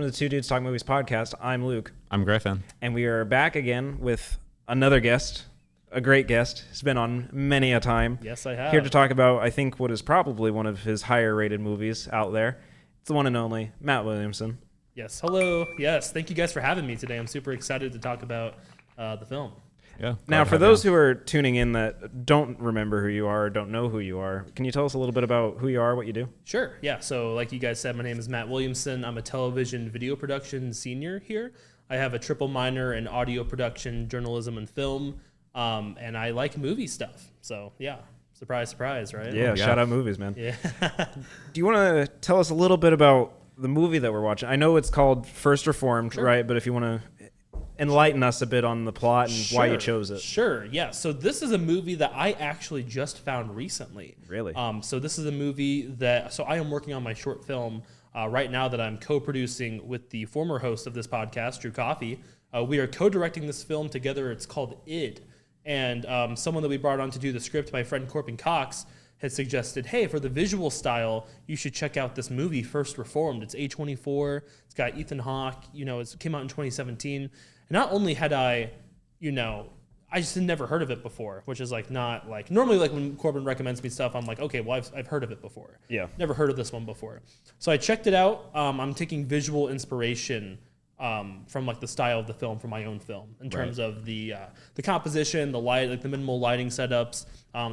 welcome to the Two Dudes Talk Movies podcast. I'm Luke. I'm Griffin. And we are back again with another guest, a great guest. He's been on many a time. Yes, I have. Here to talk about, I think, what is probably one of his higher rated movies out there. It's the one and only Matt Williamson. Yes, hello. Yes, thank you guys for having me today. I'm super excited to talk about the film. Yeah. Now, for those who are tuning in that don't remember who you are or don't know who you are, can you tell us a little bit about who you are, what you do? Sure. Yeah. So like you guys said, my name is Matt Williamson. I'm a television video production senior here. I have a triple minor in audio production, journalism, and film. And I like movie stuff. So yeah, surprise, surprise, right? Yeah, shout out movies, man. Yeah. Do you want to tell us a little bit about the movie that we're watching? I know it's called First Reformed, Sure. right? But if you want to enlighten us a bit on the plot and why you chose it. Sure, yeah. So this is a movie that I actually just found recently. Really? So this is a movie that, so I am working on my short film right now that I'm co-producing with the former host of this podcast, Drew Coffey. We are co-directing this film together. It's called Id. And someone that we brought on to do the script, my friend Corbin Cox, had suggested, hey, for the visual style, you should check out this movie, First Reformed. It's A24. It's got Ethan Hawke. You know, it came out in 2017. And not only had I, I just had never heard of it before, which is like not like, normally like when Corbin recommends me stuff, I'm like, okay, well, I've heard of it before. Yeah. Never heard of this one before. So I checked it out. I'm taking visual inspiration from like the style of the film from my own film in terms of the composition, the light, like the minimal lighting setups,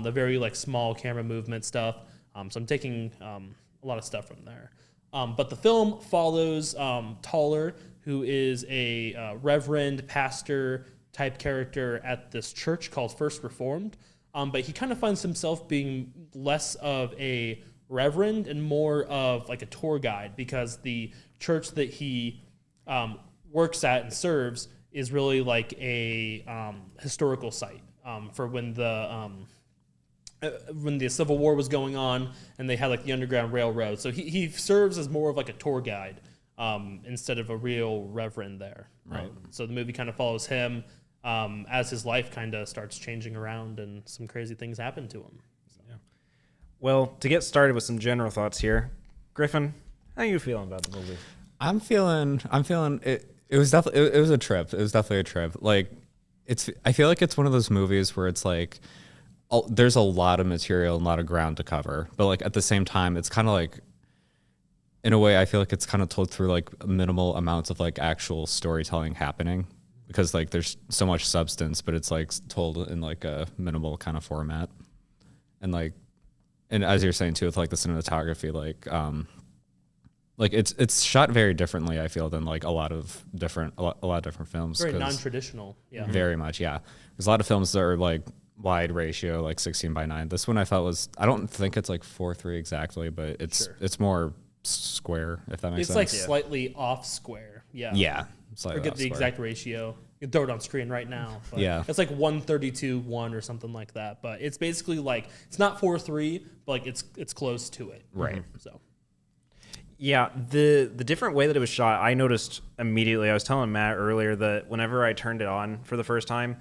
the very like small camera movement stuff. So I'm taking a lot of stuff from there. But the film follows Toller, who is a reverend pastor type character at this church called First Reformed. But he kind of finds himself being less of a reverend and more of like a tour guide, because the church that he works at and serves is really like a historical site for when the Civil War was going on and they had like the Underground Railroad. So he serves as more of like a tour guide instead of a real reverend there. Right. So the movie kind of follows him as his life kind of starts changing around and some crazy things happen to him. So. Yeah. Well, to get started with some general thoughts here, Griffin, how are you feeling about the movie? I'm feeling it. It was a trip. It was definitely a trip. Like I feel like it's one of those movies where it's like, there's a lot of material and a lot of ground to cover, but like at the same time, it's kind of like, in a way, I feel like it's kind of told through like minimal amounts of like actual storytelling happening, because like there's so much substance, but it's like told in like a minimal kind of format. And like, and as you're saying too, with like the cinematography, like it's shot very differently, I feel, than like a lot of different films. Very non-traditional. Yeah. Very much. Yeah. There's a lot of films that are like wide ratio, like 16:9. This one I felt I don't think it's like 4:3 exactly, but it's more square, if that makes sense. It's like slightly off square. Yeah. Yeah. Forget the exact ratio. You can throw it on screen right now. But yeah. It's like 1:32:1 or something like that. But it's basically like, it's not 4:3, but like it's close to it. Right. So. Yeah, the different way that it was shot, I noticed immediately. I was telling Matt earlier that whenever I turned it on for the first time,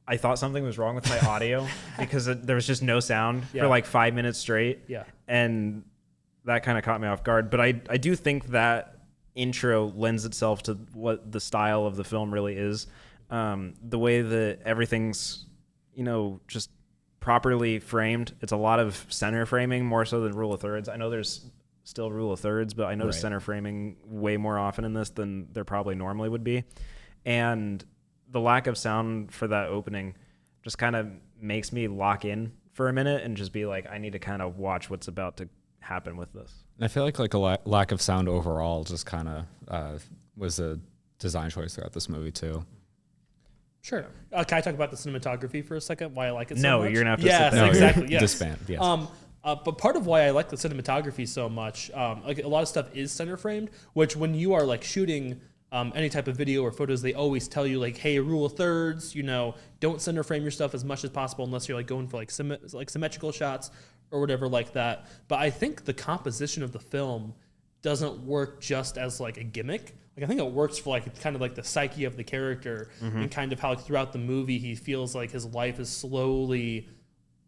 I thought something was wrong with my audio because there was just no sound for like 5 minutes straight. Yeah. And that kind of caught me off guard. But I do think that intro lends itself to what the style of the film really is. The way that everything's, just properly framed. It's a lot of center framing more so than rule of thirds. I know there's still rule of thirds, but I notice center framing way more often in this than there probably normally would be. And the lack of sound for that opening just kind of makes me lock in for a minute and just be like, I need to kind of watch what's about to happen with this. And I feel like a lack of sound overall just kind of was a design choice throughout this movie too. Sure. Can I talk about the cinematography for a second? Why I like it so no, much? You're gonna have to yes, sit down. Exactly. Yes. Disband. Yes. But part of why I like the cinematography so much, like a lot of stuff is center framed, which when you are like shooting any type of video or photos, they always tell you like, hey, rule of thirds, don't center frame your stuff as much as possible unless you're like going for like symmetrical shots or whatever like that. But I think the composition of the film doesn't work just as like a gimmick. Like I think it works for like kind of like the psyche of the character and kind of how like, throughout the movie he feels like his life is slowly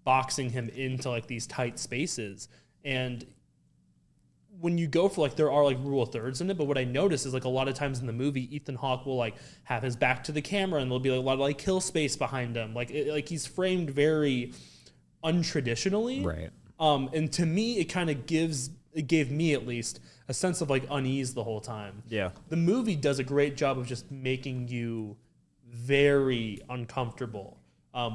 boxing him into like these tight spaces. And when you go for like, there are like rule of thirds in it, but what I notice is like a lot of times in the movie, Ethan Hawke will like have his back to the camera and there'll be like a lot of like kill space behind him. Like like he's framed very untraditionally. Right. And to me, it gave me at least a sense of like unease the whole time. Yeah. The movie does a great job of just making you very uncomfortable,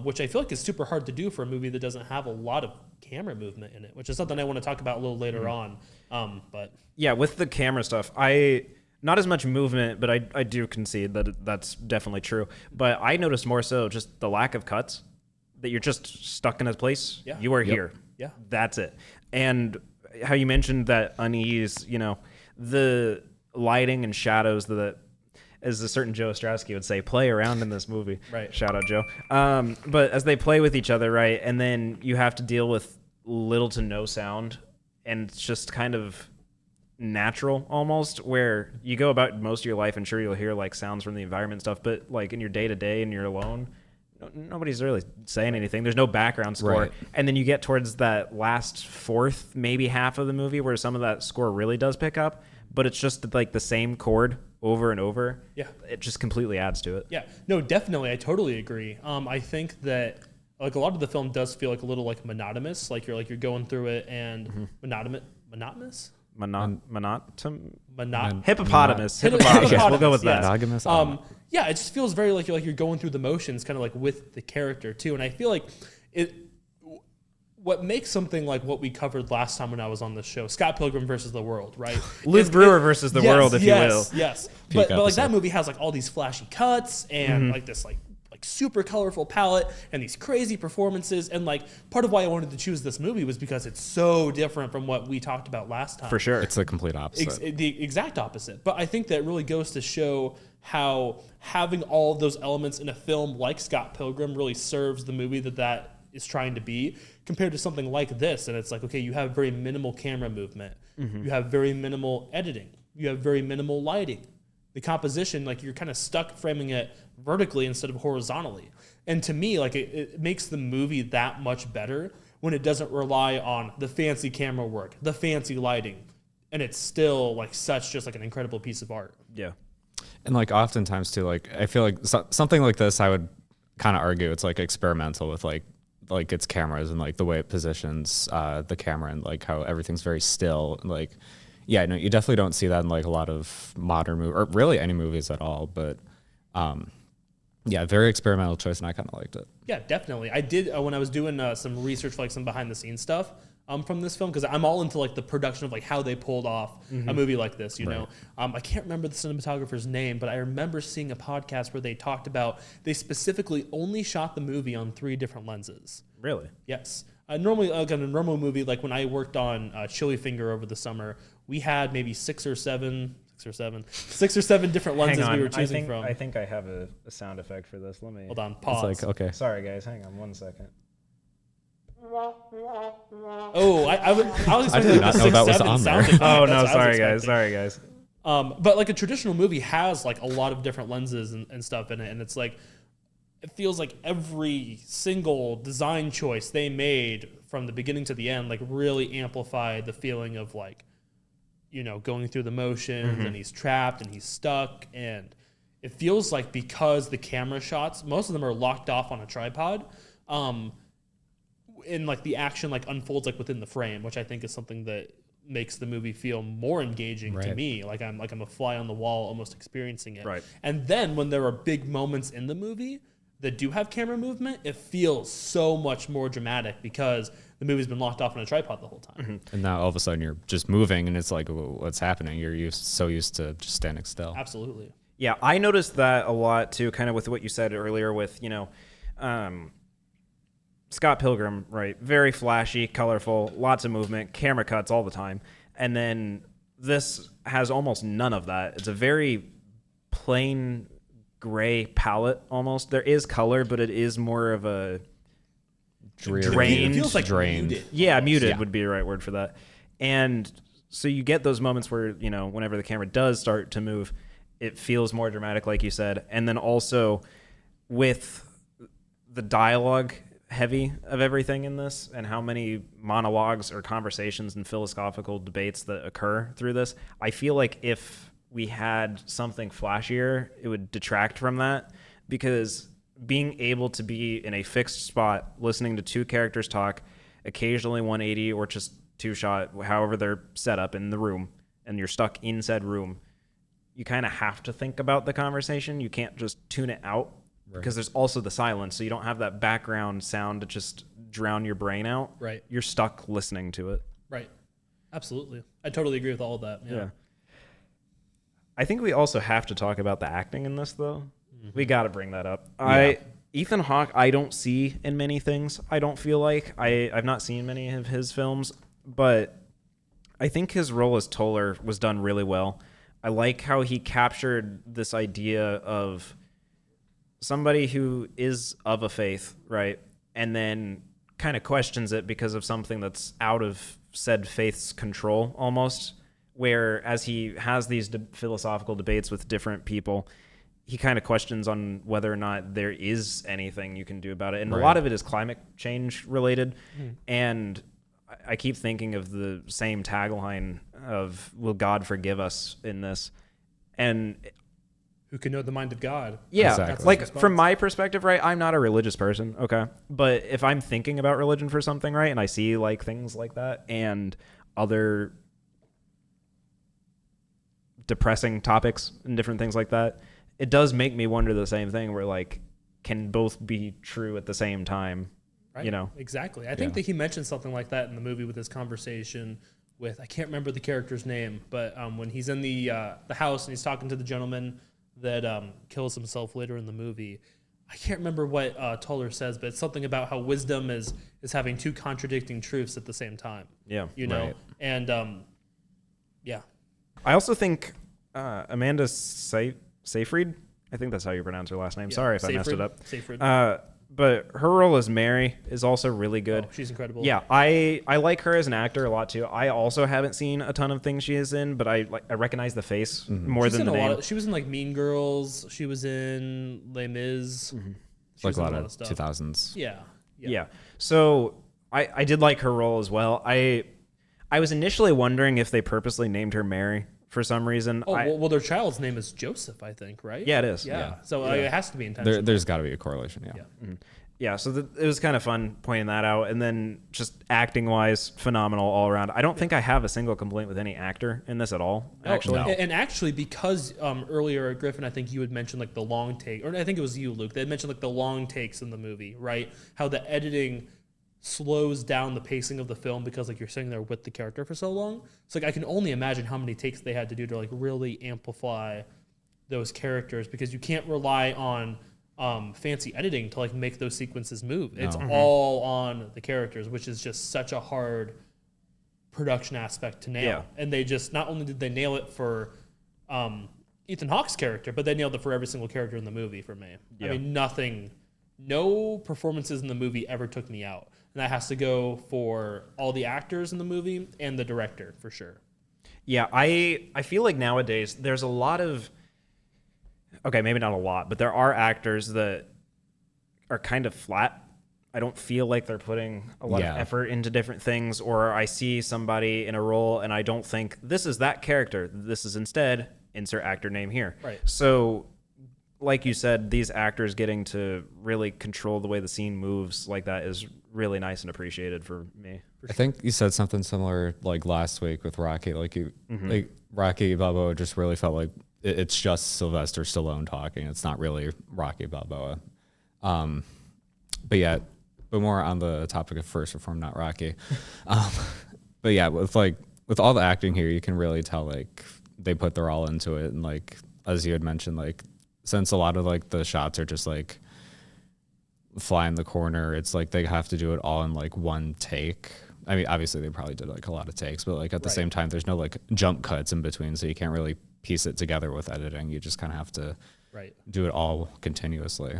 which I feel like is super hard to do for a movie that doesn't have a lot of camera movement in it, which is something I want to talk about a little later on. But yeah, with the camera stuff, not as much movement, but I do concede that that's definitely true. But I noticed more so just the lack of cuts, that you're just stuck in a place. Yeah. You are here. Yeah. That's it. And how you mentioned that unease, the lighting and shadows that, as a certain Joe Ostrowski would say, play around in this movie. Right. Shout out, Joe. But as they play with each other, right, and then you have to deal with little to no sound, and it's just kind of natural almost, where you go about most of your life and sure you'll hear like sounds from the environment and stuff, but like in your day-to-day and you're alone, nobody's really saying anything. There's no background score. Right. And then you get towards that last fourth, maybe half of the movie where some of that score really does pick up, but it's just like the same chord over and over. Yeah. It just completely adds to it. yeah, no, definitely. I totally agree. I think that like a lot of the film does feel like a little like monotonous. Like you're going through it and monotonous? Hippopotamus. Hippopotamus, We'll go with yes. that. Monogamous. Yeah, it just feels very like you're going through the motions, kind of like with the character too. And I feel like what makes something like what we covered last time when I was on the show, Scott Pilgrim versus the World, right? Luke Brewer versus the world, if you will. Yes. Peak But like that episode. movie has like all these flashy cuts and like this like super colorful palette and these crazy performances. And like part of why I wanted to choose this movie was because it's so different from what we talked about last time. For sure. It's the complete opposite. The exact opposite. But I think that really goes to show how having all of those elements in a film like Scott Pilgrim really serves the movie that is trying to be, compared to something like this. And it's like, okay, you have very minimal camera movement. You have very minimal editing. You have very minimal lighting. The composition, like you're kind of stuck framing it vertically instead of horizontally. And to me, like it makes the movie that much better when it doesn't rely on the fancy camera work, the fancy lighting. And it's still like such just like an incredible piece of art. Yeah. And like oftentimes too, like I feel like something like this, I would kind of argue it's like experimental with like its cameras and like the way it positions the camera and like how everything's very still. Like, yeah, no, you definitely don't see that in like a lot of modern movies or really any movies at all. But yeah, very experimental choice, and I kind of liked it. Yeah, definitely. I did when I was doing some research for like some behind the scenes stuff from this film, because I'm all into like the production of like how they pulled off a movie like this. You know, I can't remember the cinematographer's name, but I remember seeing a podcast where they talked about they specifically only shot the movie on 3 different lenses. Really? Yes. Normally, like in a normal movie, like when I worked on Chili Finger over the summer, we had maybe 6 or 7 different lenses we were choosing from. I think I have a sound effect for this. Let me Hold on, pause. It's like, okay. Sorry, guys. Hang on 1 second. Oh, I was I did not know that was on there. Oh, no. Sorry, guys. But like a traditional movie has like a lot of different lenses and stuff in it, and it's like it feels like every single design choice they made from the beginning to the end like really amplified the feeling of like, you know, going through the motions and he's trapped and he's stuck, and it feels like because the camera shots, most of them are locked off on a tripod, and like the action like unfolds like within the frame, which I think is something that makes the movie feel more engaging to me. Like I'm a fly on the wall almost experiencing it. Right. And then when there are big moments in the movie that do have camera movement, it feels so much more dramatic because the movie's been locked off on a tripod the whole time. And now all of a sudden you're just moving, and it's like, what's happening? You're so used to just standing still. Absolutely. Yeah, I noticed that a lot too, kind of with what you said earlier with, you know, Scott Pilgrim, right? Very flashy, colorful, lots of movement, camera cuts all the time. And then this has almost none of that. It's a very plain gray palette almost. There is color, but it is more of a drained. It feels like drained. muted. Yeah, muted Yeah. would be the right word for that. And so you get those moments where, you know, whenever the camera does start to move, it feels more dramatic, like you said. And then also with the dialogue heavy of everything in this and how many monologues or conversations and philosophical debates that occur through this, I feel like if we had something flashier, it would detract from that, because being able to be in a fixed spot, listening to two characters talk, occasionally 180 or just two shot, however they're set up in the room, and you're stuck in said room, you kind of have to think about the conversation. You can't just tune it out, because there's also the silence, so you don't have that background sound to just drown your brain out. Right. You're stuck listening to it. Right. Absolutely. I totally agree with all of that. Yeah. I think we also have to talk about the acting in this, though. We got to bring that up. Yeah. Ethan Hawke, I don't see in many things. I don't feel like I've not seen many of his films, but I think his role as Toller was done really well. I like how he captured this idea of somebody who is of a faith, right? And then kind of questions it because of something that's out of said faith's control almost, where as he has these philosophical debates with different people, he kind of questions on whether or not there is anything you can do about it. And a lot of it is climate change related. And I keep thinking of the same tagline of, will God forgive us in this? And Who can know the mind of God? yeah, Exactly. like from my perspective, right, I'm not a religious person, okay? But if I'm thinking about religion for something, right, and I see like things like that and other depressing topics and different things like that, it does make me wonder the same thing, where like, can both be true at the same time, Right. you know? Exactly. I think that he mentioned something like that in the movie with his conversation with, I can't remember the character's name, but when he's in the house and he's talking to the gentleman that kills himself later in the movie. I can't remember what Toller says, but it's something about how wisdom is having two contradicting truths at the same time. Yeah. You know? And yeah. I also think Amanda Seyfried, I think that's how you pronounce her last name. Yeah. Sorry if I messed it up. Seyfried. But her role as Mary is also really good. Oh, she's incredible. Yeah, I like her as an actor a lot too. I also haven't seen a ton of things she is in, but I recognize the face more She's than in the a name. lot of, she was in like Mean Girls. She was in Les Mis. She Like was a in lot of stuff. 2000s. Yeah. So I did like her role as well. I was initially wondering if they purposely named her Mary for some reason. Oh, well, their child's name is Joseph, I think, right? Yeah, it is. Yeah. So it has to be intentional. There's got to be a correlation. Yeah. Yeah, so it was kind of fun pointing that out. And then just acting-wise, phenomenal all around. I don't think I have a single complaint with any actor in this at all, actually. No. And actually, because earlier, Griffin, I think you had mentioned like the long take, or I think it was you, Luke, they had mentioned like the long takes in the movie, right? How the editing slows down the pacing of the film because like you're sitting there with the character for so long. So like I can only imagine how many takes they had to do to like really amplify those characters, because you can't rely on fancy editing to like make those sequences move. It's all on the characters, which is just such a hard production aspect to nail. Yeah. And they just, not only did they nail it for Ethan Hawke's character, but they nailed it for every single character in the movie for me. Yeah. I mean, no performances in the movie ever took me out. And that has to go for all the actors in the movie and the director for sure. Yeah, I feel like nowadays there's a lot of, okay, maybe not a lot, but there are actors that are kind of flat. I don't feel like they're putting a lot of effort into different things, or I see somebody in a role and I don't think this is that character. This is instead insert actor name here. Right. So like you said, these actors getting to really control the way the scene moves like that is really nice and appreciated for me. I think you said something similar like last week with Rocky. Like like Rocky Balboa just really felt like it's just Sylvester Stallone talking. It's not really Rocky Balboa. But more on the topic of First Reform, not Rocky. But yeah, with all the acting here, you can really tell like they put their all into it. And like, as you had mentioned, like since a lot of like the shots are just like fly in the corner, it's like they have to do it all in like one take. I mean, obviously they probably did like a lot of takes, but like at the same time, there's no like jump cuts in between. So you can't really piece it together with editing. You just kind of have to do it all continuously.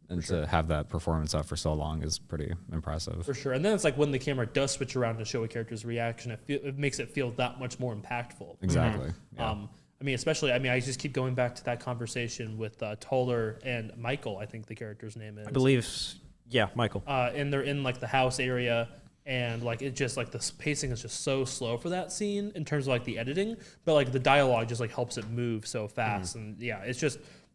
And to have that performance up for so long is pretty impressive. For sure. And then it's like when the camera does switch around to show a character's reaction, it makes it feel that much more impactful. Exactly. Yeah. I mean, especially, I just keep going back to that conversation with Toller and Michael, I think the character's name is. I believe Yeah, Michael. And they're in like the house area, and like it just like the pacing is just so slow for that scene in terms of like the editing, but like the dialogue just like helps it move so fast. And yeah, it's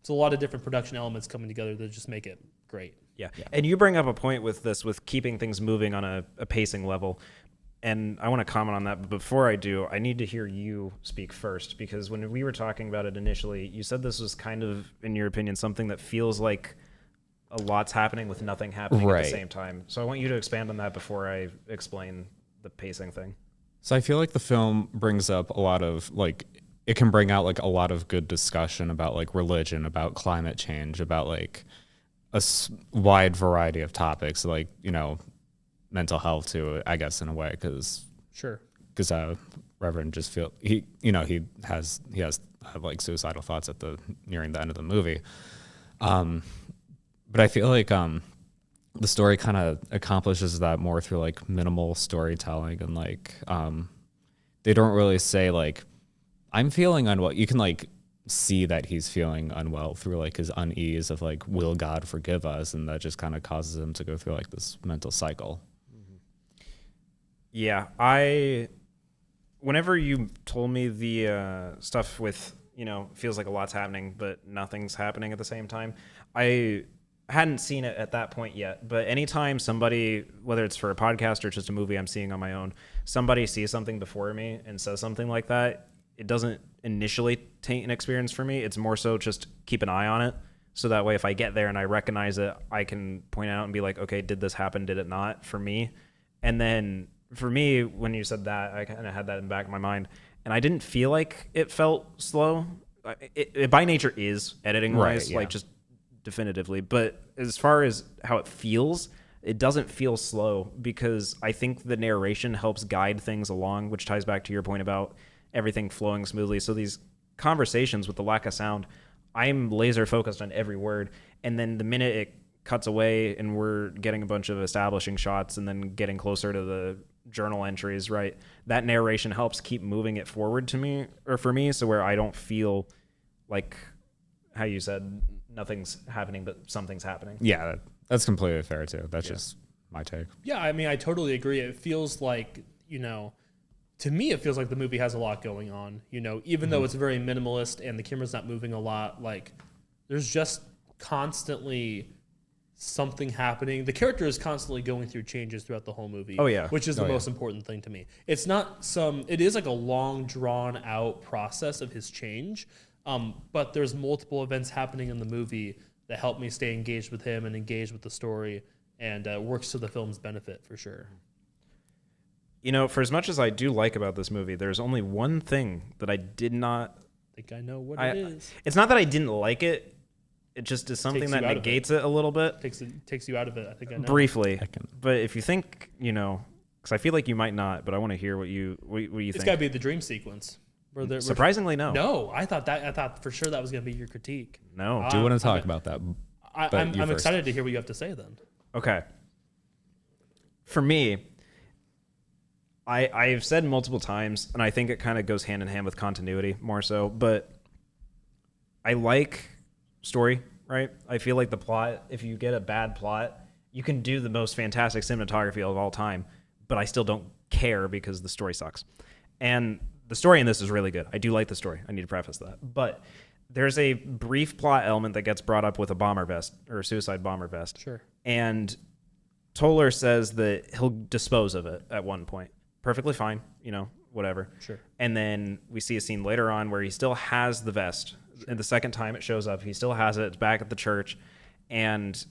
a lot of different production elements coming together that just make it great. Yeah. And you bring up a point with this, with keeping things moving on a pacing level. And I want to comment on that. But before I do, I need to hear you speak first, because when we were talking about it initially, you said this was kind of, in your opinion, something that feels like a lot's happening with nothing happening at the same time. So I want you to expand on that before I explain the pacing thing. So I feel like the film brings up a lot of like, it can bring out like a lot of good discussion about like religion, about climate change, about like wide variety of topics, like, you know, mental health too, I guess, in a way, because Reverend just he has like suicidal thoughts nearing the end of the movie. But I feel like the story kind of accomplishes that more through like minimal storytelling, and like they don't really say like, I'm feeling unwell. You can like see that he's feeling unwell through like his unease of like, will God forgive us? And that just kind of causes him to go through like this mental cycle. Yeah, whenever you told me the stuff with, feels like a lot's happening, but nothing's happening at the same time, I hadn't seen it at that point yet. But anytime somebody, whether it's for a podcast or just a movie I'm seeing on my own, somebody sees something before me and says something like that, it doesn't initially taint an experience for me. It's more so just keep an eye on it. So that way, if I get there and I recognize it, I can point out and be like, okay, did this happen? Did it not? For me. And then for me, when you said that, I kind of had that in the back of my mind, and I didn't feel like it felt slow. It by nature is, editing wise, like just definitively. But as far as how it feels, it doesn't feel slow, because I think the narration helps guide things along, which ties back to your point about everything flowing smoothly. So these conversations with the lack of sound, I'm laser focused on every word, and then the minute it cuts away and we're getting a bunch of establishing shots and then getting closer to the journal entries, right, that narration helps keep moving it forward to me, or for me, so where I don't feel like, how you said, nothing's happening but something's happening. Yeah, that's completely fair too. That's just my take. Yeah, I mean, I totally agree. It feels like, to me, it feels like the movie has a lot going on, even though it's very minimalist and the camera's not moving a lot, like there's just constantly something happening. The character is constantly going through changes throughout the whole movie. Oh yeah. Which is the most important thing to me. It's not it is like a long drawn out process of his change. But there's multiple events happening in the movie that help me stay engaged with him and engaged with the story, and works to the film's benefit for sure. For as much as I do like about this movie, there's only one thing that I did not think I know what it is. It's not that I didn't like it. It just is something that negates it a little bit. Takes you out of it, I think I know. Briefly. But if you think, because I feel like you might not, but I want to hear what you think. It's got to be the dream sequence. Surprisingly, no. No, I thought for sure that was going to be your critique. No. I do want to talk about that. I'm excited to hear what you have to say then. Okay. For me, I've said multiple times, and I think it kind of goes hand in hand with continuity more so, but I like story, right? I feel like the plot, if you get a bad plot, you can do the most fantastic cinematography of all time, but I still don't care because the story sucks. And the story in this is really good. I do like the story. I need to preface that. But there's a brief plot element that gets brought up with a bomber vest, or a suicide bomber vest. Sure. And Toller says that he'll dispose of it at one point. Perfectly fine, whatever. Sure. And then we see a scene later on where he still has the vest. Sure. And the second time it shows up, he still has it. It's back at the church. And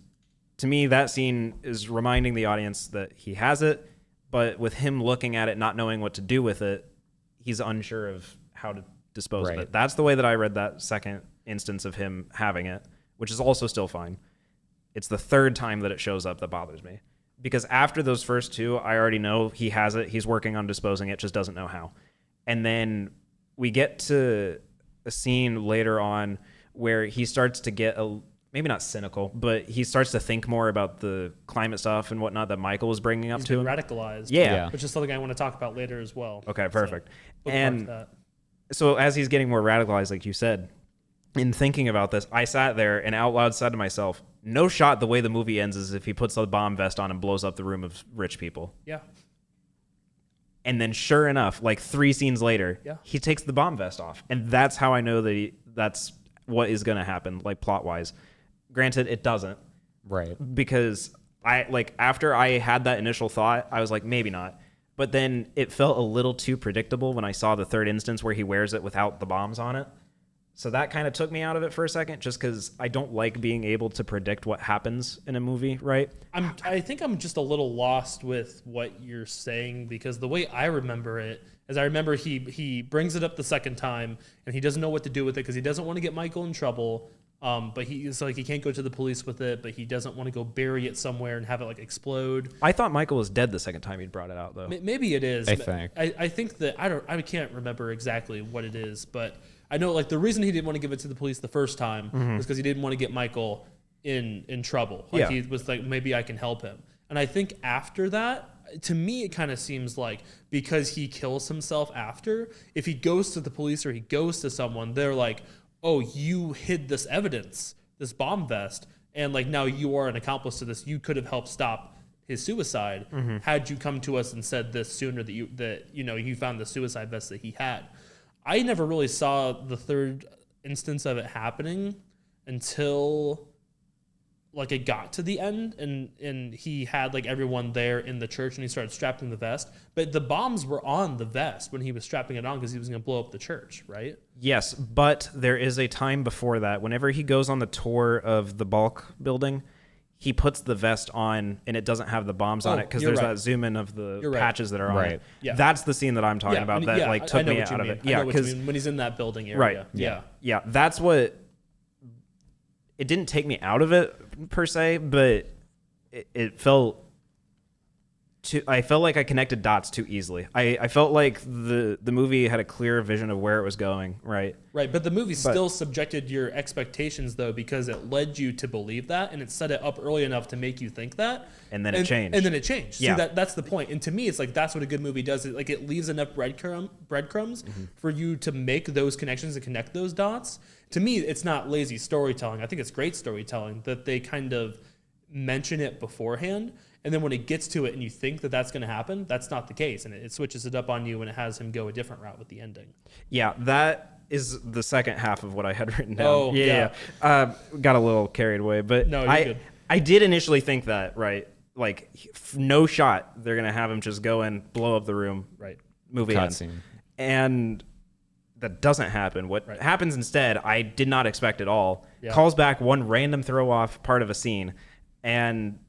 to me, that scene is reminding the audience that he has it, but with him looking at it, not knowing what to do with it, he's unsure of how to dispose of it. That's the way that I read that second instance of him having it, which is also still fine. It's the third time that it shows up that bothers me. Because after those first two, I already know he has it. He's working on disposing it, just doesn't know how. And then we get to a scene later on where he starts to get maybe not cynical, but he starts to think more about the climate stuff and whatnot that Michael was bringing up to him. Radicalized. Yeah. Which is something I want to talk about later as well. Okay, perfect. So, and so as he's getting more radicalized, like you said, in thinking about this, I sat there and out loud said to myself, no shot the way the movie ends is if he puts a bomb vest on and blows up the room of rich people. Yeah. And then sure enough, like 3 scenes later, he takes the bomb vest off. And that's how I know that that's what is going to happen, like plot-wise. Granted, it doesn't. Right. Because after I had that initial thought, I was like, maybe not. But then it felt a little too predictable when I saw the third instance where he wears it without the bombs on it. So that kind of took me out of it for a second, just because I don't like being able to predict what happens in a movie, right? I think I'm just a little lost with what you're saying, because the way I remember it is I remember he brings it up the second time and he doesn't know what to do with it because he doesn't want to get Michael in trouble. But he's like, he can't go to the police with it, but he doesn't want to go bury it somewhere and have it like explode. I thought Michael was dead the second time he brought it out, though. Maybe it is. I think that I can't remember exactly what it is, but I know like the reason he didn't want to give it to the police the first time was because he didn't want to get Michael in trouble. Like he was like, maybe I can help him. And I think after that, to me, it kind of seems like because he kills himself after, if he goes to the police or he goes to someone, they're like, oh, you hid this evidence, this bomb vest, and like now you are an accomplice to this. You could have helped stop his suicide had you come to us and said this sooner that you found the suicide vest that he had. I never really saw the third instance of it happening until like it got to the end and he had like everyone there in the church and he started strapping the vest. But the bombs were on the vest when he was strapping it on because he was going to blow up the church, right? Yes, but there is a time before that. Whenever he goes on the tour of the bulk building, he puts the vest on and it doesn't have the bombs on it because there's that zoom in of the patches that are on it. Yeah. That's the scene that I'm talking about that took me out of it. Yeah, because when he's in that building area. Right. Yeah. That's what. It didn't take me out of it per se, but it felt. I felt like I connected dots too easily. I felt like the movie had a clear vision of where it was going, right? Right, but the movie still subjected your expectations, though, because it led you to believe that, and it set it up early enough to make you think that. And then it changed. And then it changed. Yeah. See, that's the point. And to me, it's like that's what a good movie does. It leaves enough breadcrumbs for you to make those connections and connect those dots. To me, it's not lazy storytelling. I think it's great storytelling that they kind of mention it beforehand. And then when it gets to it and you think that that's going to happen, that's not the case. And it switches it up on you when it has him go a different route with the ending. Yeah, that is the second half of what I had written down. Oh, yeah. Got a little carried away. But no, you're good. I did initially think that, right? Like, no shot they're going to have him just go and blow up the room. Right. Movie ends. And that doesn't happen. What happens instead, I did not expect at all. Yeah. Calls back one random throw-off part of a scene. And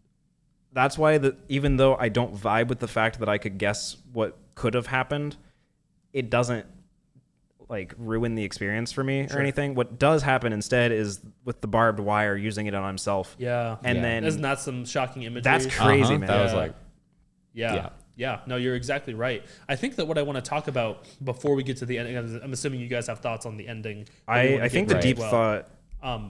that's why even though I don't vibe with the fact that I could guess what could have happened, it doesn't like ruin the experience for me or anything. What does happen instead is with the barbed wire using it on himself. Yeah. And then isn't that some shocking imagery? That's crazy, man. That was like Yeah, no, you're exactly right. I think that what I want to talk about before we get to the ending, I'm assuming you guys have thoughts on the ending. I think the deep thought.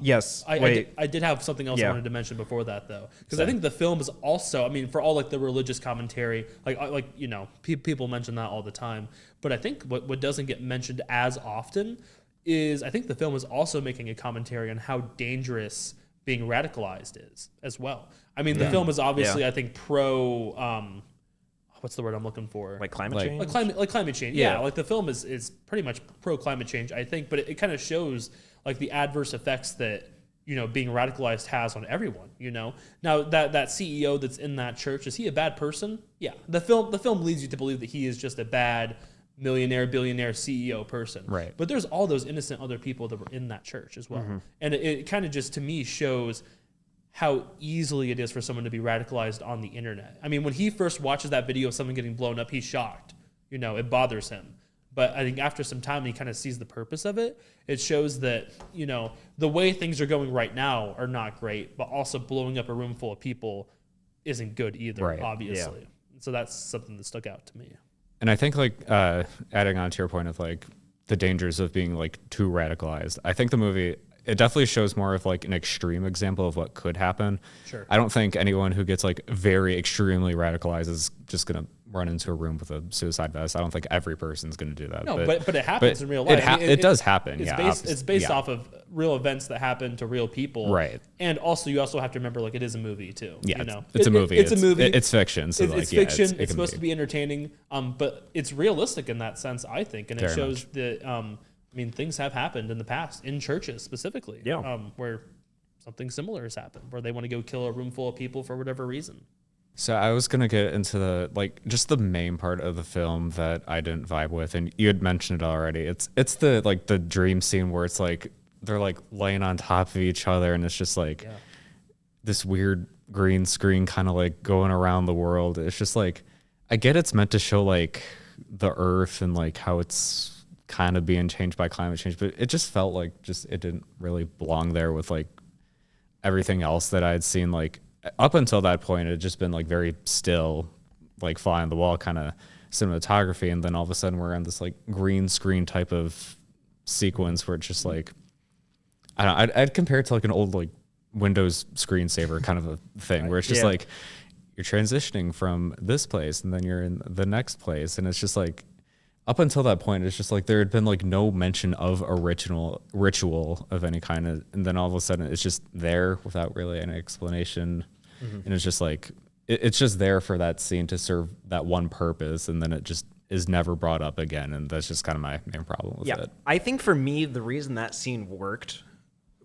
Yes. I did have something else I wanted to mention before that, though, because I think the film is also, I mean, for all like the religious commentary, like you know, people mention that all the time, but I think what doesn't get mentioned as often is I think the film is also making a commentary on how dangerous being radicalized is as well. I mean, the film is obviously I think pro. What's the word I'm looking for? Like climate change? Like climate change. Yeah. Like the film is pretty much pro climate change, I think, but it kind of shows like the adverse effects that, you know, being radicalized has on everyone, you know? Now that CEO that's in that church, is he a bad person? Yeah. The film leads you to believe that he is just a bad millionaire, billionaire CEO person. Right. But there's all those innocent other people that were in that church as well. Mm-hmm. And it kind of just, to me, shows how easily it is for someone to be radicalized on the internet. I mean, when he first watches that video of someone getting blown up, he's shocked. You know, it bothers him. But I think after some time, he kind of sees the purpose of it. It shows that, you know, the way things are going right now are not great, but also blowing up a room full of people isn't good either, obviously. Yeah. So that's something that stuck out to me. And I think, like, adding on to your point of, like, the dangers of being, like, too radicalized, I think the movie, it definitely shows more of, like, an extreme example of what could happen. Sure. I don't think anyone who gets, like, very extremely radicalized is just going to run into a room with a suicide vest. I don't think every person's going to do that. No, but it happens in real life. It does happen. It's based off of real events that happen to real people. Right. And also, you also have to remember, like, it is a movie too. Yeah, you know? it's a movie. It's a movie. It's fiction. So it's fiction. It's supposed to be entertaining. But it's realistic in that sense, I think, and it shows that. I mean, things have happened in the past in churches specifically. Yeah. Where something similar has happened, where they want to go kill a room full of people for whatever reason. So I was gonna get into just the main part of the film that I didn't vibe with, and you had mentioned it already. It's the dream scene where it's like they're like laying on top of each other, and it's just like this weird green screen kind of like going around the world. It's just like, I get it's meant to show like the earth and like how it's kind of being changed by climate change, but it just felt like it didn't really belong there with like everything else that I had seen. Like up until that point, it had just been like very still, like fly on the wall kind of cinematography, and then all of a sudden we're on this like green screen type of sequence where it's just like, I don't know, I'd compare it to like an old like Windows screensaver kind of a thing where it's just like you're transitioning from this place and then you're in the next place, and it's just like up until that point it's just like there had been like no mention of original ritual of any kind of, and then all of a sudden it's just there without really any explanation. And it's just like it's just there for that scene to serve that one purpose, and then it just is never brought up again, and that's just kind of my main problem with it. I think for me the reason that scene worked,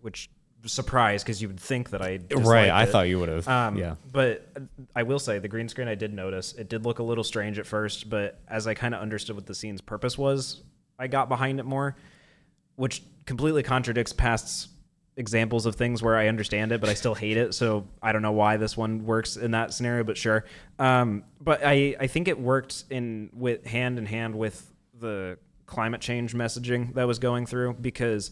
which surprised because you would think that I disliked I it. thought you would have. But I will say the green screen, I did notice it did look a little strange at first, but as I kind of understood what the scene's purpose was, I got behind it more, which completely contradicts past examples of things where I understand it but I still hate it. So I don't know why this one works in that scenario, but sure. But I think it worked hand in hand with the climate change messaging that was going through, because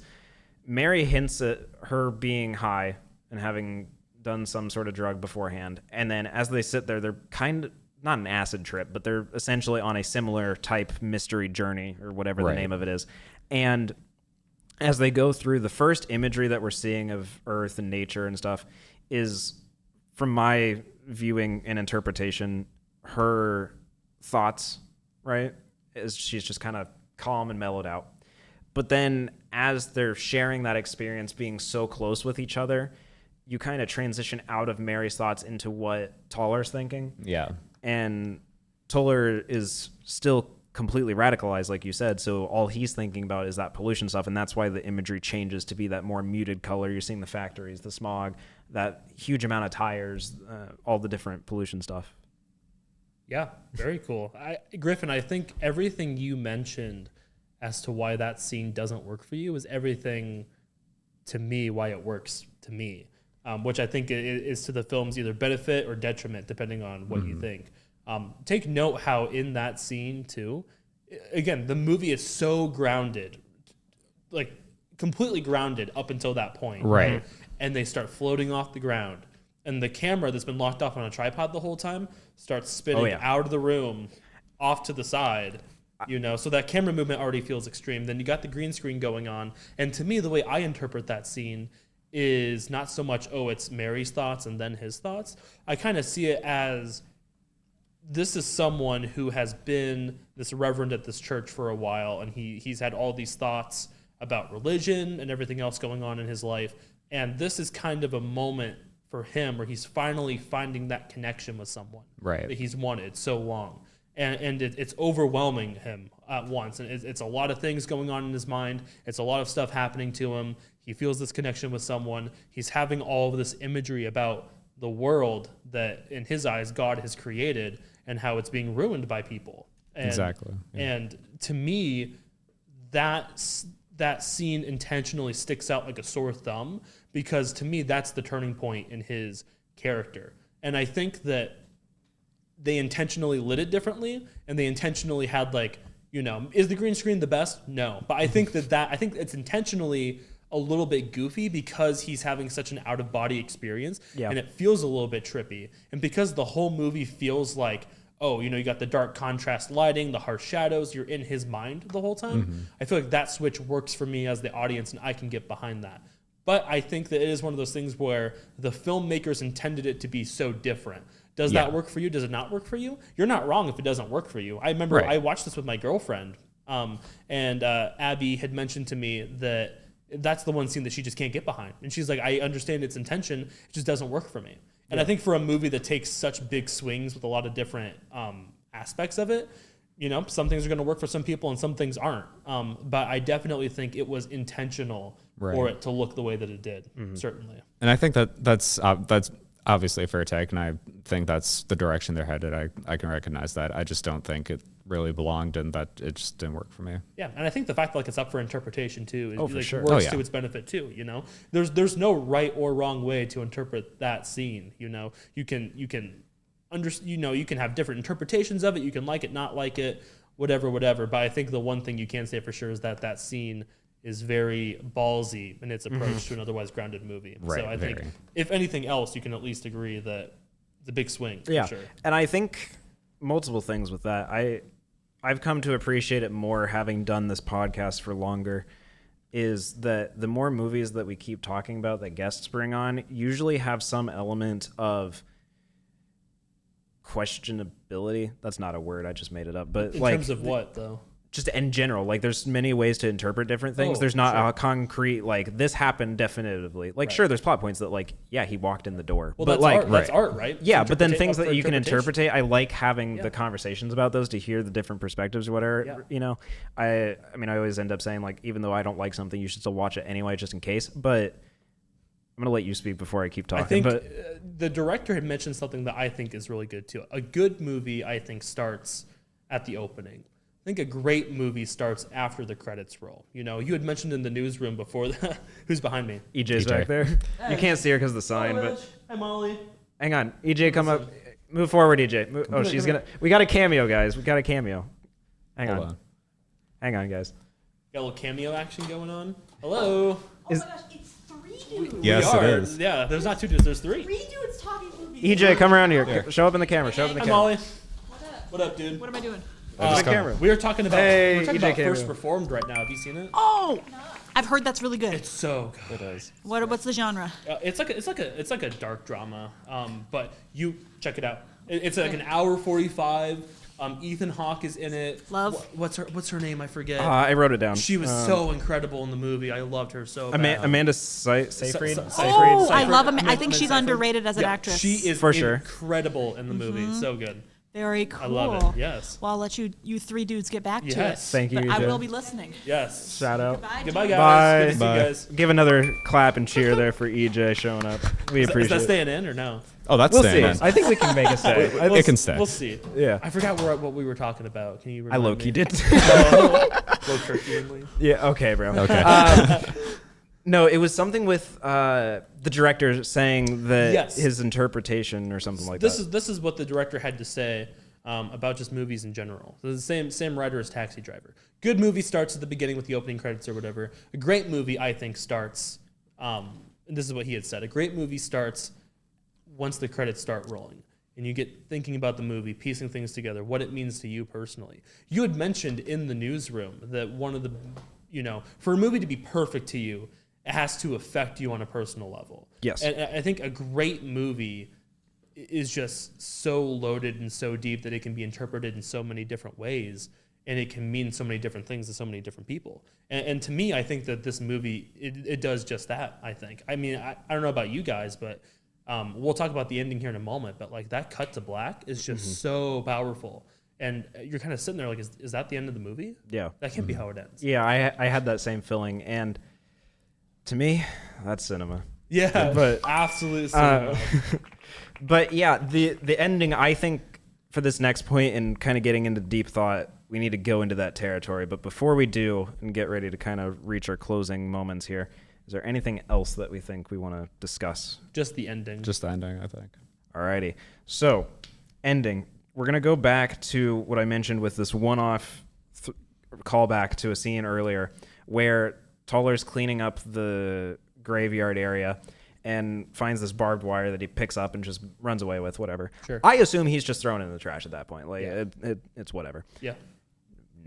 Mary hints at her being high and having done some sort of drug beforehand. And then as they sit there, they're kind of not an acid trip, but they're essentially on a similar type mystery journey or whatever the name of it is. And as they go through, the first imagery that we're seeing of Earth and nature and stuff is, from my viewing and interpretation, her thoughts, right? She's just kind of calm and mellowed out. But then as they're sharing that experience, being so close with each other, you kind of transition out of Mary's thoughts into what Toller's thinking. Yeah. And Toller is still completely radicalized, like you said. So all he's thinking about is that pollution stuff. And that's why the imagery changes to be that more muted color. You're seeing the factories, the smog, that huge amount of tires, all the different pollution stuff. Yeah, very cool. Griffin, I think everything you mentioned as to why that scene doesn't work for you is everything to me why it works to me, which I think is to the film's either benefit or detriment, depending on what you think. Take note how in that scene too, again, the movie is so grounded, like completely grounded up until that point. Right. And they start floating off the ground, and the camera that's been locked off on a tripod the whole time starts spinning out of the room off to the side. You know, so that camera movement already feels extreme. Then you got the green screen going on. And to me, the way I interpret that scene is not so much, it's Mary's thoughts and then his thoughts. I kind of see it as this is someone who has been this reverend at this church for a while, and he's had all these thoughts about religion and everything else going on in his life. And this is kind of a moment for him where he's finally finding that connection with someone that he's wanted so long. And it's overwhelming him at once. And it's a lot of things going on in his mind. It's a lot of stuff happening to him. He feels this connection with someone. He's having all of this imagery about the world that, in his eyes, God has created and how it's being ruined by people. And, exactly. Yeah. And to me, that scene intentionally sticks out like a sore thumb, because to me, that's the turning point in his character. And I think that they intentionally lit it differently, and they intentionally had is the green screen the best? No. But I think I think it's intentionally a little bit goofy because he's having such an out-of-body experience, and it feels a little bit trippy. And because the whole movie feels like, you got the dark contrast lighting, the harsh shadows, you're in his mind the whole time. I feel like that switch works for me as the audience, and I can get behind that. But I think that it is one of those things where the filmmakers intended it to be so different. Does that work for you? Does it not work for you? You're not wrong if it doesn't work for you. I remember I watched this with my girlfriend, and Abby had mentioned to me that that's the one scene that she just can't get behind. And she's like, I understand its intention, it just doesn't work for me. And I think for a movie that takes such big swings with a lot of different aspects of it, you know, some things are going to work for some people and some things aren't. But I definitely think it was intentional for it to look the way that it did, certainly. And I think that's obviously a fair take, and I think that's the direction they're headed. I can recognize that. I just don't think it really belonged, and that it just didn't work for me. Yeah, and I think the fact that like it's up for interpretation too sure. works to its benefit too. You know, there's no right or wrong way to interpret that scene. You know, you can you can have different interpretations of it. You can like it, not like it, whatever. But I think the one thing you can say for sure is that scene is very ballsy in its approach to an otherwise grounded movie. Right, so I think if anything else, you can at least agree that it's a big swing. Yeah, for sure. And I think multiple things with that. I've come to appreciate it more having done this podcast for longer, is that the more movies that we keep talking about that guests bring on usually have some element of questionability. That's not a word, I just made it up. But in like, terms of what though? Just in general, like there's many ways to interpret different things. There's not a concrete, like this happened definitively. Like sure, there's plot points that like, yeah, he walked in the door. Well, but that's like, art. That's art, right? Yeah, It's but then up things that for you can interpretation. interpret, I like having the conversations about those to hear the different perspectives or whatever, you know. I mean, I always end up saying like, even though I don't like something, you should still watch it anyway, just in case. But I'm going to let you speak before I keep talking. I think but the director had mentioned something that I think is really good too. A good movie, I think, starts at the opening. I think a great movie starts after the credits roll. You know, you had mentioned in the newsroom before who's behind me? EJ's back there. You can't see her because of the sign, but Hi, Molly. hang on. EJ, come up. Move forward, EJ. She's going to. We got a cameo, guys. We got a cameo. Hang on. Hang on, guys. Got a little cameo action going on. Hello. Oh my gosh, it's 3 dudes. Yes, it is. Yeah, there's not 2 dudes, there's 3. 3 dudes talking movies. EJ, come around here. Show up in the camera. Show up in the Hi, camera. Molly. What up? What up, dude? What am I doing? The camera. We were talking about, Hey, EJ First cameo. Reformed right now. Have you seen it? Oh, I've heard that's really good. It's so good. It is. What's the genre? It's like a dark drama. But you check it out. It's like an hour 45. Ethan Hawke is in it. Love. What's her name? I forget. I wrote it down. She was so incredible in the movie. I loved her so bad. Amanda Seyfried. Oh, I love him. I Amanda think she's Seyfried. underrated as an Yeah, actress. She is For sure. incredible in the movie. So good. Very cool. I love it. Yes. Well, I'll let you 3 dudes get back to it. Yes. Thank you, But I EJ. will be listening. Yes. Shout out. Goodbye, dudes. guys. Bye. Good to see Bye. you guys. Give another clap and cheer there for EJ showing up. We Is appreciate that it. staying in or no? Oh, that's We'll staying see. in. I think we can make it stay. It can stay. We'll see. Yeah. I forgot what we were talking about. Can you I remind low-key me? did. Low Turkey. Yeah, okay, bro. Okay. No, it was something with the director saying that Yes. his interpretation or something like that. This is what the director had to say about just movies in general. So the same writer as Taxi Driver. Good movie starts at the beginning with the opening credits or whatever. A great movie, I think, starts. And this is what he had said. A great movie starts once the credits start rolling, and you get thinking about the movie, piecing things together, what it means to you personally. You had mentioned in the newsroom that one of the, for a movie to be perfect to you, it has to affect you on a personal level. Yes. And I think a great movie is just so loaded and so deep that it can be interpreted in so many different ways, and it can mean so many different things to so many different people. And to me, I think that this movie, it does just that, I think. I mean, I don't know about you guys, but we'll talk about the ending here in a moment, but like that cut to black is just so powerful. And you're kind of sitting there like, is that the end of the movie? Yeah. That can't be how it ends. Yeah, I had that same feeling. And to me, that's cinema. Yeah, But, absolute cinema. But yeah, the ending, I think for this next point and kind of getting into deep thought, we need to go into that territory. But before we do and get ready to kind of reach our closing moments here, is there anything else that we think we want to discuss? Just the ending. Just the ending, I think. Alrighty. So, ending. We're going to go back to what I mentioned with this one-off callback to a scene earlier where Toller's cleaning up the graveyard area and finds this barbed wire that he picks up and just runs away with, whatever. Sure. I assume he's just thrown it in the trash at that point. Like, it's whatever. Yeah.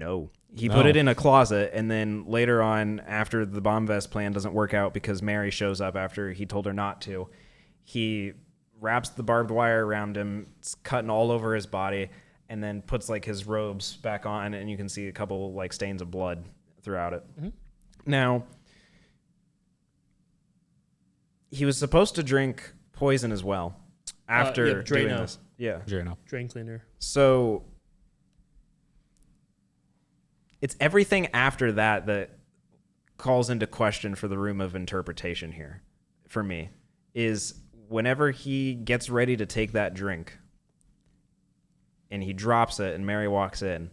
No. He put it in a closet, and then later on, after the bomb vest plan doesn't work out because Mary shows up after he told her not to, he wraps the barbed wire around him, it's cutting all over his body, and then puts like his robes back on, and you can see a couple like stains of blood throughout it. Mm-hmm. Now, he was supposed to drink poison as well after doing this. Yeah, Drano. Drain cleaner. So it's everything after that that calls into question for the room of interpretation here, for me, is whenever he gets ready to take that drink and he drops it and Mary walks in,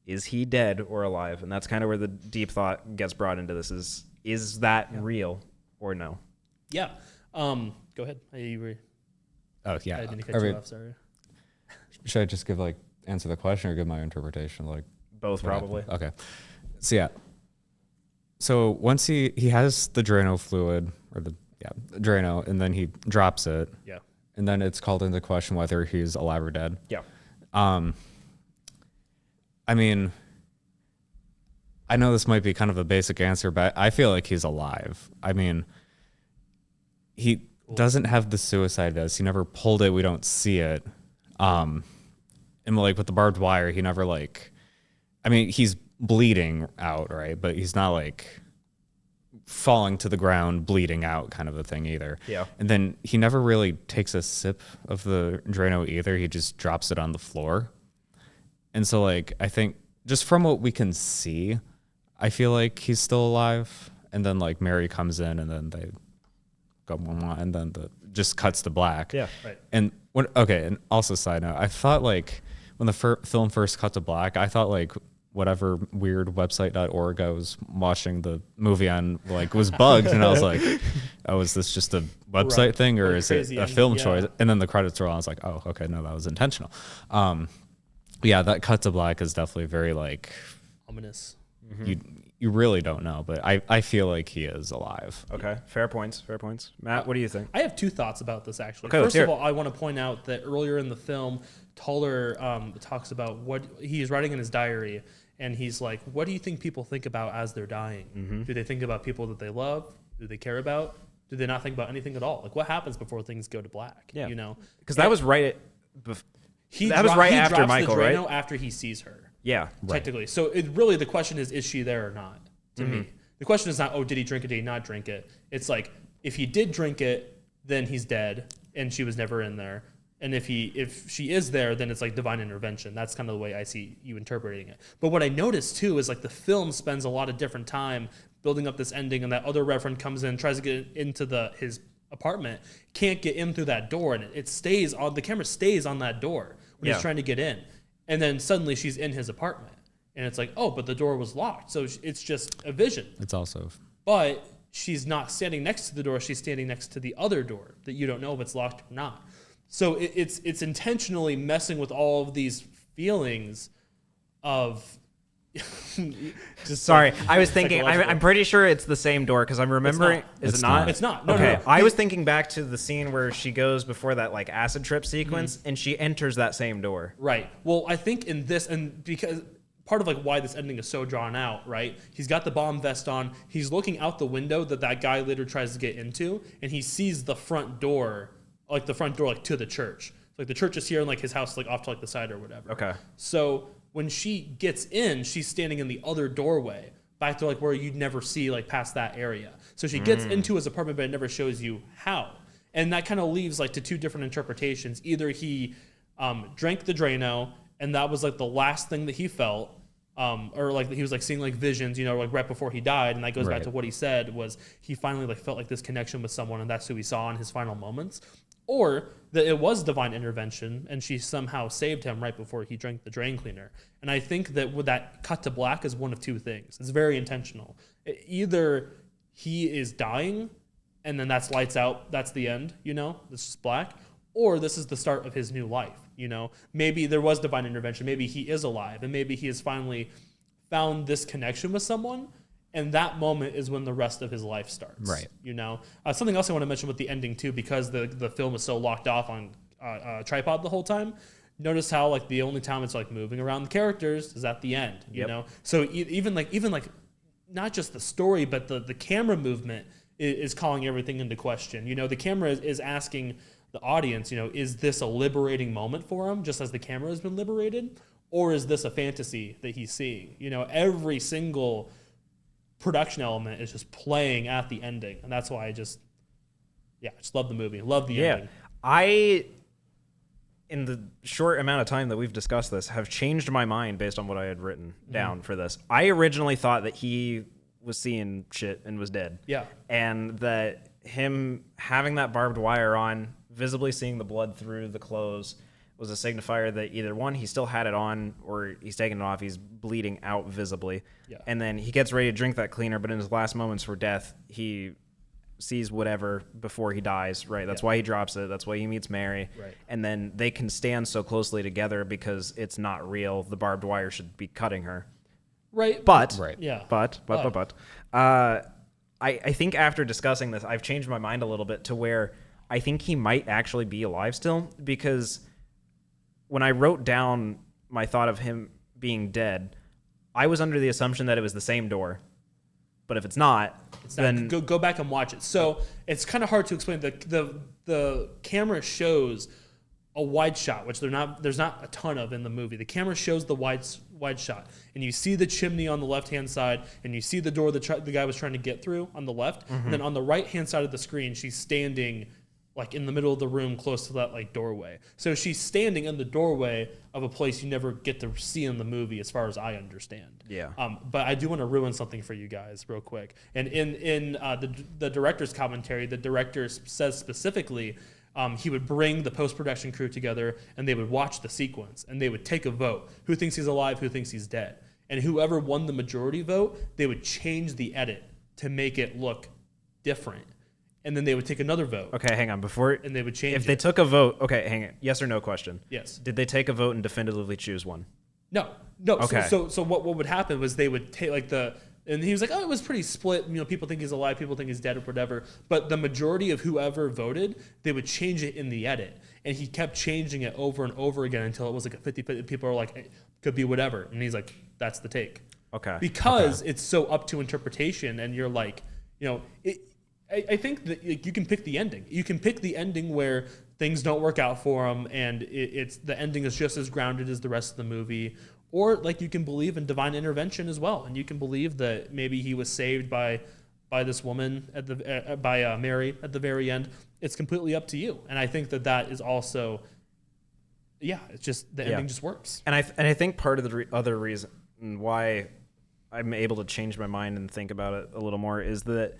is he dead or alive? And that's kind of where the deep thought gets brought into this is that real or no? Yeah. Go ahead. You were, Oh, yeah. I didn't cut you off, sorry. Should I just answer the question or give my interpretation? Like Both, probably. Okay. So, yeah. So once he has the Drano fluid, or the Drano, and then he drops it. Yeah. And then it's called into question whether he's alive or dead. Yeah. I mean, I know this might be kind of a basic answer, but I feel like he's alive. I mean, he doesn't have the suicide vest. He never pulled it. We don't see it. And like with the barbed wire, he never like, I mean, he's bleeding out, right? But he's not like falling to the ground, bleeding out kind of a thing either. Yeah. And then he never really takes a sip of the Drano either. He just drops it on the floor. And so like, I think just from what we can see, I feel like he's still alive. And then like Mary comes in and then they go, and then just cuts to black. Yeah. Right. And and also side note, I thought like when the film first cut to black, I thought like whatever weird website.org I was watching the movie on like was bugged, and I was like, oh, is this just a website thing or is it a film choice? And then the credits roll, I was like, oh, okay, no, that was intentional. Yeah, that cut to black is definitely very like ominous. You really don't know, but I feel like he is alive. Okay. Fair points. Matt, what do you think? I have two thoughts about this, actually. Okay, First of all, I want to point out that earlier in the film, Toller talks about what he's writing in his diary, and he's like, what do you think people think about as they're dying? Mm-hmm. Do they think about people that they love? Do they care about? Do they not think about anything at all? Like, what happens before things go to black? Yeah. You know? Because that was right after Michael, right? After he sees her. Yeah. Technically. So really the question is she there or not, to me? The question is not, did he drink it, did he not drink it? It's like, if he did drink it, then he's dead, and she was never in there. And if she is there, then it's like divine intervention. That's kind of the way I see you interpreting it. But what I noticed too is like the film spends a lot of different time building up this ending, and that other reverend comes in, tries to get into his apartment, can't get in through that door, and it stays on, the camera stays on that door when he's trying to get in. And then suddenly she's in his apartment. And it's like, oh, but the door was locked. So it's just a vision. It's also... But she's not standing next to the door. She's standing next to the other door that you don't know if it's locked or not. So it's intentionally messing with all of these feelings of... Sorry, I was thinking. I'm pretty sure it's the same door because I'm remembering. Is it not? It's not. No, okay, no. I was thinking back to the scene where she goes before that like acid trip sequence, and she enters that same door. Right. Well, I think in this, and because part of like why this ending is so drawn out, right? He's got the bomb vest on. He's looking out the window that guy later tries to get into, and he sees the front door, like to the church. Like the church is here, and like his house is like off to like the side or whatever. Okay. So when she gets in, she's standing in the other doorway, back to like where you'd never see like past that area. So she gets into his apartment, but it never shows you how. And that kind of leaves like to two different interpretations. Either he drank the Drano, and that was like the last thing that he felt, or like he was like seeing like visions, you know, like right before he died. And that goes back to what he said was he finally like felt like this connection with someone, and that's who he saw in his final moments. Or that it was divine intervention and she somehow saved him right before he drank the drain cleaner. And I think that with that cut to black is one of two things. It's very intentional. Either he is dying and then that's lights out, that's the end, you know, this is black, or this is the start of his new life, you know. Maybe there was divine intervention, maybe he is alive, and maybe he has finally found this connection with someone. And that moment is when the rest of his life starts. Right. You know, something else I want to mention with the ending too, because the film is so locked off on tripod the whole time. Notice how like the only time it's like moving around the characters is at the end, you know? So even like not just the story, but the camera movement is calling everything into question. You know, the camera is asking the audience, you know, is this a liberating moment for him, just as the camera has been liberated? Or is this a fantasy that he's seeing? You know, every single production element is just playing at the ending. And that's why I just love the movie. Love the ending. I, in the short amount of time that we've discussed this, have changed my mind based on what I had written down for this. I originally thought that he was seeing shit and was dead. Yeah. And that him having that barbed wire on, visibly seeing the blood through the clothes, was a signifier that either one, he still had it on, or he's taking it off, he's bleeding out visibly. Yeah. And then he gets ready to drink that cleaner, but in his last moments for death, he sees whatever before he dies, right? That's why he drops it. That's why he meets Mary. Right. And then they can stand so closely together because it's not real. The barbed wire should be cutting her. Right. But, Yeah. But, I think after discussing this, I've changed my mind a little bit to where I think he might actually be alive still, because when I wrote down my thought of him being dead, I was under the assumption that it was the same door. But if it's not, then go back and watch it. So it's kind of hard to explain. The camera shows a wide shot, which there's not a ton of in the movie. The camera shows the wide shot, and you see the chimney on the left hand side, and you see the door the guy was trying to get through on the left, and then on the right hand side of the screen, she's standing like in the middle of the room, close to that like doorway. So she's standing in the doorway of a place you never get to see in the movie, as far as I understand. Yeah. But I do want to ruin something for you guys real quick. And in the director's commentary, the director says specifically he would bring the post-production crew together and they would watch the sequence and they would take a vote. Who thinks he's alive? Who thinks he's dead? And whoever won the majority vote, they would change the edit to make it look different. And then they would take another vote. Okay, hang on. And they would change If they took a vote, okay, hang on. Yes or no question. Yes. Did they take a vote and definitively choose one? No. Okay. So what would happen was they would take and he was like, oh, it was pretty split. You know, people think he's alive, people think he's dead or whatever. But the majority of whoever voted, they would change it in the edit. And he kept changing it over and over again until it was like a 50-50. People are like, it could be whatever. And he's like, that's the take. Okay. Because it's so up to interpretation, and you're like, you know, I think that you can pick the ending. You can pick the ending where things don't work out for him, and it's the ending is just as grounded as the rest of the movie. Or like you can believe in divine intervention as well, and you can believe that maybe he was saved by this woman by Mary at the very end. It's completely up to you, and I think that is also, it's just the ending just works. And I think part of the other reason why I'm able to change my mind and think about it a little more is that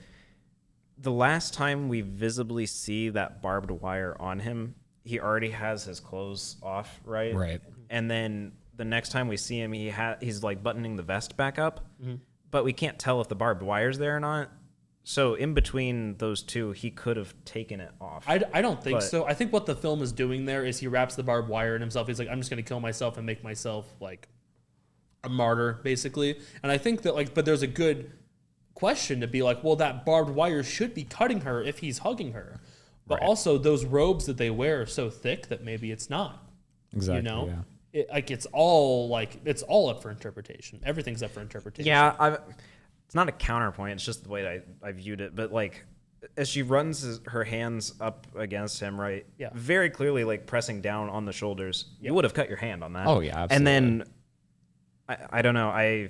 the last time we visibly see that barbed wire on him, he already has his clothes off, right? Right. And then the next time we see him, he's like buttoning the vest back up, but we can't tell if the barbed wire's there or not. So in between those two, he could have taken it off. I don't think so. I think what the film is doing there is he wraps the barbed wire in himself. He's like, I'm just going to kill myself and make myself like a martyr, basically. And I think that but there's a good question to be like, well, that barbed wire should be cutting her if he's hugging her. But also those robes that they wear are so thick that maybe it's not. Exactly. You know? Yeah. It's all up for interpretation. Everything's up for interpretation. Yeah, it's not a counterpoint. It's just the way I viewed it. But like, as she runs her hands up against him, right? Yeah. Very clearly, like pressing down on the shoulders. You would have cut your hand on that. Oh yeah, absolutely. And then, I don't know.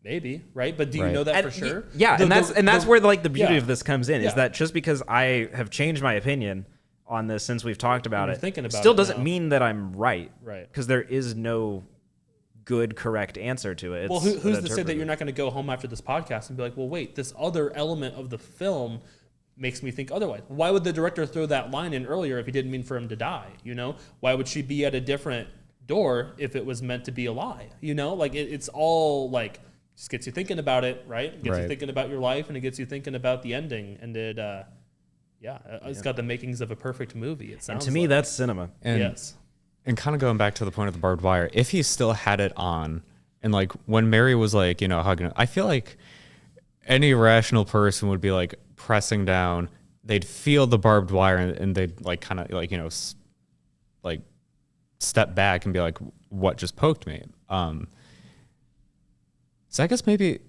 Maybe, right? But do you know that for sure? Yeah, that's where like the beauty of this comes in, is Yeah. that just because I have changed my opinion on this since we've talked about You're it, thinking about still it doesn't now. mean that I'm right. Right. Because there is no good, correct answer to it. Well, It's who's to say that interpretive. you're not going to go home after this podcast and be like, well, wait, this other element of the film makes me think otherwise. Why would the director throw that line in earlier if he didn't mean for him to die? You know, why would she be at a different door if it was meant to be a lie? You know, like it's all like just gets you thinking about it, right? It gets you thinking about your life, and it gets you thinking about the ending, and it's got the makings of a perfect movie. It sounds. And to me, that's cinema. And, yes. And kind of going back to the point of the barbed wire, if he still had it on, and like when Mary was like, you know, hugging him, I feel like any rational person would be like pressing down. They'd feel the barbed wire, and they'd like kind of like, you know, like step back and be like, what just poked me? So I guess maybe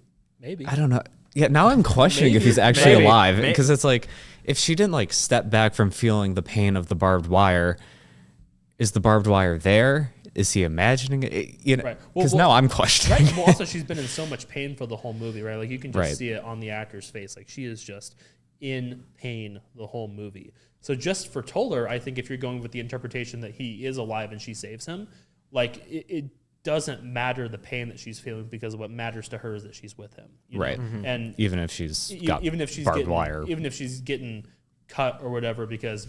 I don't know. Yeah, now I'm questioning if he's actually alive, because it's like, if she didn't like step back from feeling the pain of the barbed wire, is the barbed wire there? Is he imagining it? You know, Right. because now I'm questioning. Right. Well, also she's been in so much pain for the whole movie, right? Like you can just Right. see it on the actor's face. Like she is just in pain the whole movie. So just for Toller, I think if you're going with the interpretation that he is alive and she saves him, like it doesn't matter the pain that she's feeling, because what matters to her is that she's with him. You Right. know? And Even if she's got barbed getting, wire. even if she's getting cut or whatever, because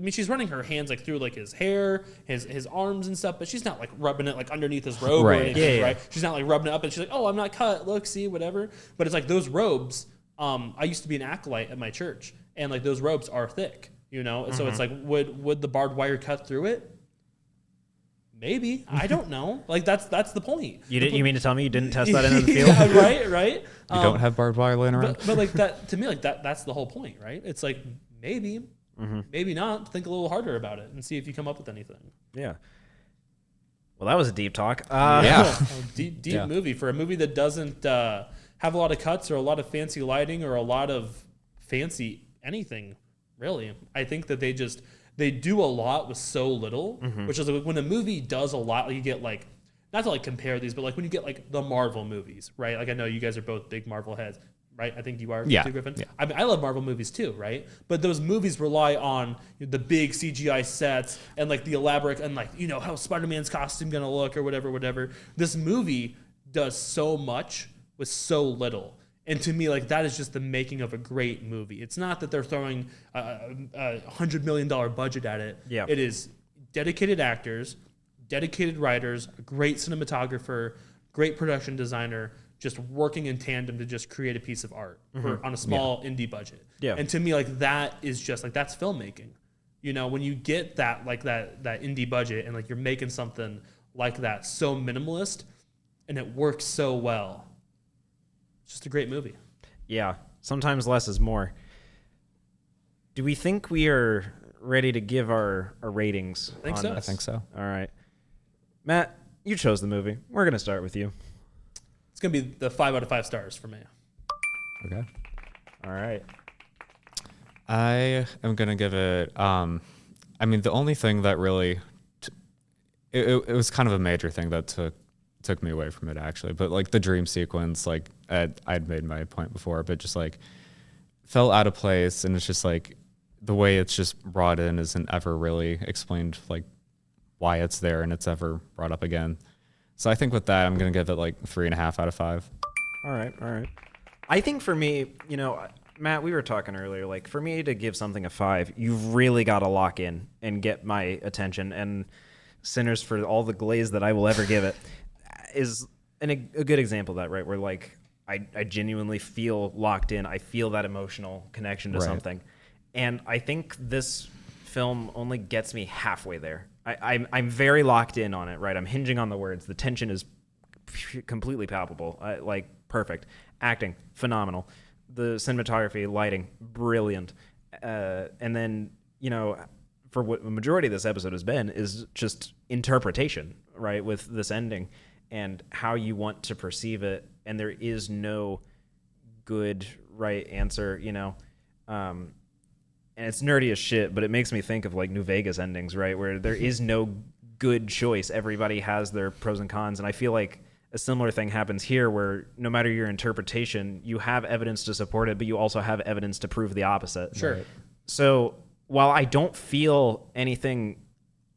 she's running her hands like through like his hair, his arms and stuff, but she's not like rubbing it like underneath his robe or Right. anything, Yeah. right? She's not like rubbing it up and she's like, oh, I'm not cut. Look, see, whatever. But it's like those robes. I used to be an acolyte at my church, and like those robes are thick, you know. And so it's like, would the barbed wire cut through it? Maybe. I don't know. Like that's the point. You mean to tell me you didn't test that into the field? Yeah, right. You don't have barbed wire laying around? But like that, to me, like that's the whole point, right? It's like maybe, maybe not. Think a little harder about it and see if you come up with anything. Yeah. Well, that was a deep talk. Yeah. Deep Yeah. movie for a movie that doesn't have a lot of cuts or a lot of fancy lighting or a lot of fancy anything, really. I think that they do a lot with so little, which is like when a movie does a lot, like you get like, not to like compare these, but like when you get like the Marvel movies, right? Like I know you guys are both big Marvel heads, right? I think you are Yeah. too, Griffin. Yeah. I mean, I love Marvel movies too, right? But those movies rely on the big CGI sets and like the elaborate and like, you know, how Spider-Man's costume gonna look or whatever. This movie does so much with so little. And to me, like that is just the making of a great movie. It's not that they're throwing a $100 million budget at it. Yeah. It is dedicated actors, dedicated writers, a great cinematographer, great production designer, just working in tandem to just create a piece of art on a small indie budget. Yeah. And to me, like that is just like that's filmmaking. You know, when you get that like that indie budget and like you're making something like that so minimalist and it works so well. It's just a great movie. Yeah. Sometimes less is more. Do we think we are ready to give our ratings? I think so. I think so. All right. Matt, you chose the movie. We're going to start with you. It's gonna be the 5 out of 5 stars for me. Okay. All right. I am going to give it, I mean, the only thing that really, it was kind of a major thing that took me away from it, actually. But like the dream sequence, like I'd made my point before, but just like felt out of place. And it's just like the way it's just brought in isn't ever really explained, like why it's there and it's ever brought up again. So I think with that, I'm going to give it like 3.5 out of 5. All right. I think for me, you know, Matt, we were talking earlier, like for me to give something a 5, you've really got to lock in and get my attention. And Sinners, for all the glaze that I will ever give it, is a good example of that, right? Where like I genuinely feel locked in. I feel that emotional connection to Right. something. And I think this film only gets me halfway there. I'm very locked in on it, right? I'm hinging on the words. The tension is completely palpable. Like perfect. Acting, phenomenal. The cinematography, lighting, brilliant. And then, you know, for what the majority of this episode has been is just interpretation, right? With this ending and how you want to perceive it. And there is no good, right answer, you know? And it's nerdy as shit, but it makes me think of like New Vegas endings, right? Where there is no good choice. Everybody has their pros and cons. And I feel like a similar thing happens here where no matter your interpretation, you have evidence to support it, but you also have evidence to prove the opposite. Sure. So while I don't feel anything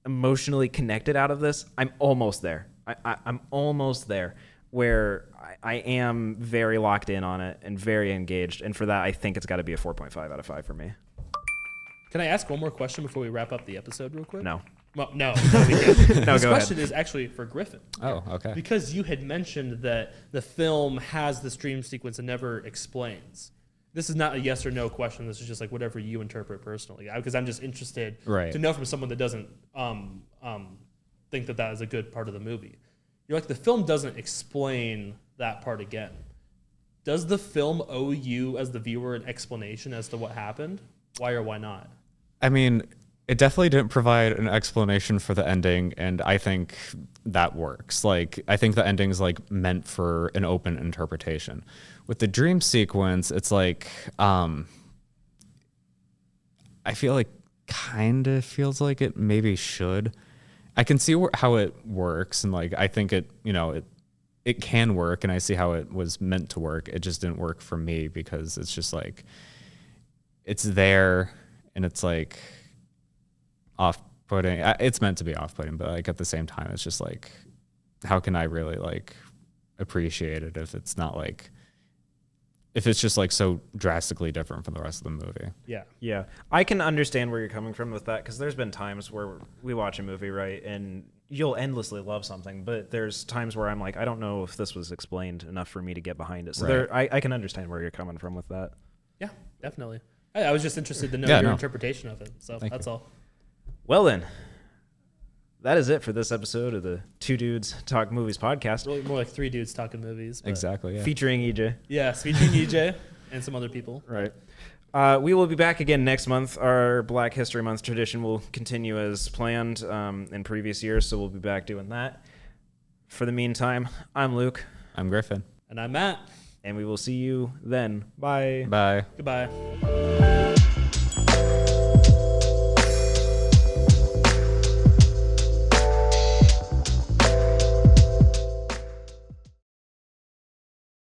emotionally connected out of this, I'm almost there. I'm almost there where I am very locked in on it and very engaged. And for that, I think it's got to be a 4.5 out of 5 for me. Can I ask one more question before we wrap up the episode real quick? No. Well, no. We can't. No, This go question ahead. is actually for Griffin. Oh, okay. Because you had mentioned that the film has this dream sequence and never explains. This is not a yes or no question. This is just like whatever you interpret personally. Because I'm just interested Right. to know from someone that doesn't think that is a good part of the movie. You're like, the film doesn't explain that part again. Does the film owe you, as the viewer, an explanation as to what happened? Why or why not? I mean, it definitely didn't provide an explanation for the ending, and I think that works. Like, I think the ending's like meant for an open interpretation. With the dream sequence, it's like I feel like kind of feels like it maybe should. I can see how it works, and like I think it, it can work, and I see how it was meant to work. It just didn't work for me because it's just like it's there, and it's like off-putting. It's meant to be off-putting, but like at the same time, it's just like, how can I really like appreciate it if it's not like, if it's just like so drastically different from the rest of the movie? Yeah. I can understand where you're coming from with that, because there's been times where we watch a movie, right, and you'll endlessly love something, but there's times where I'm like, I don't know if this was explained enough for me to get behind it. So Right. I can understand where you're coming from with that. Yeah, definitely. I was just interested to know your interpretation of it. So that's all. Well then, that is it for this episode of the Two Dudes Talk Movies podcast. Really more like three dudes talking movies. But Exactly. Yeah. Featuring EJ. yeah, featuring EJ and some other people. Right. We will be back again next month. Our Black History Month tradition will continue as planned in previous years, so we'll be back doing that. For the meantime, I'm Luke. I'm Griffin. And I'm Matt. And we will see you then. Bye. Bye. Goodbye.